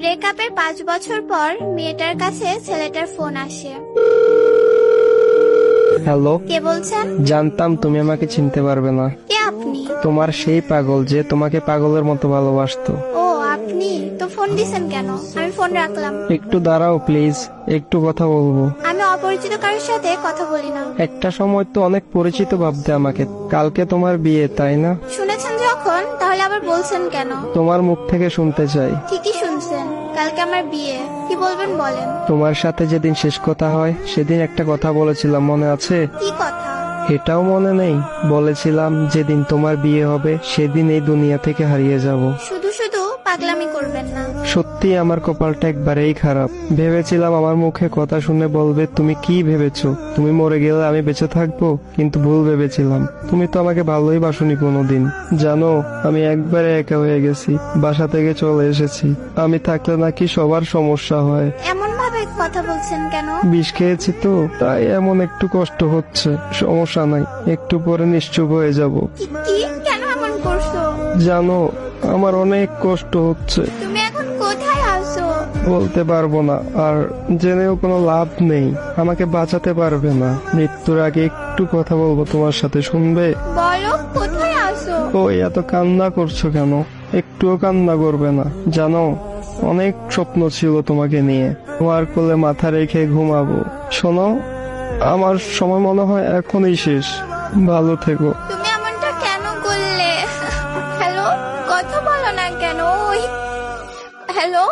ব্রেকআপের 5 বছর পর মেয়েটার কাছে ছেলেটার ফোন আসে। হ্যালো, কে বলছেন? জানতাম তুমি আমাকে চিনতে পারবে না। কে আপনি? তোমার সেই পাগল যে তোমাকে পাগলের মতো ভালোবাসতো। ও আপনি তো ফোন দিছেন কেন? আমি ফোন রাখলাম। একটু দাঁড়াও প্লিজ, একটু কথা বলবো। আমি অপরিচিত কারোর সাথে কথা বলি না। একটা সময় তো অনেক পরিচিত ভাবতে আমাকে। কালকে তোমার বিয়ে, তাই না? শুনেছেন যখন, তাহলে আবার বলছেন কেন? তোমার মুখ থেকে শুনতে চাই। ঠিকই শুনছেন, কালকে আমার বিয়ে। কি বলবেন বলেন। তোমার সাথে যেদিন শেষ কথা হয় সেদিন একটা কথা বলেছিলাম, মনে আছে? কি কথা? এটাও মনে নেই? বলেছিলাম যেদিন তোমার বিয়ে হবে সেদিন এই দুনিয়া থেকে হারিয়ে যাব। শুধু শুধু পাগলামি করবেন না। সত্যি আমার কপালটা একবারেই খারাপ। ভেবেছিলাম আমার মুখে কথা শুনে বলবে তুমি কি ভেবেছো, তুমি মরে গেলে আমি বেঁচে থাকবো, কিন্তু ভুল ভেবেছিলাম। তুমি তো আমাকে ভালোই বাসনি কোনোদিন। জানো, আমি একবারে একা হয়ে গেছি, বাসা থেকে চলে এসেছি। আমি থাকলে নাকি সবার সমস্যা হয়। এমন ভাবে কথা বলছেন কেন? বিষ খেয়েছি তো, তাই এমন একটু কষ্ট হচ্ছে। সমস্যা নাই, একটু পরে নিশ্চুপ হয়ে যাব। কি কি কেন এমন করছো? জানো, আমার অনেক কষ্ট হচ্ছে। তুমি এখন কোথায় আছো? বলতে পারবো না, আর জেনেও কোনো লাভ নেই। আমাকে বাঁচাতে পারবে না। মৃত্যুর আগে একটু কথা বলবো তোমার সাথে, শুনবে? বলো কোথায় আছো? ওই এত কান্না করছো কেন? একটুও কান্না করবে না। জানো, অনেক স্বপ্ন ছিল তোমাকে নিয়ে। তোমার কোলে মাথা রেখে ঘুমাবো। শোনো, আমার সময় মনে হয় এখনই শেষ। ভালো থেকো। তুমি এমনটা কেন করলে? হ্যালো, কথা বলো না কেন? ওই হ্যালো।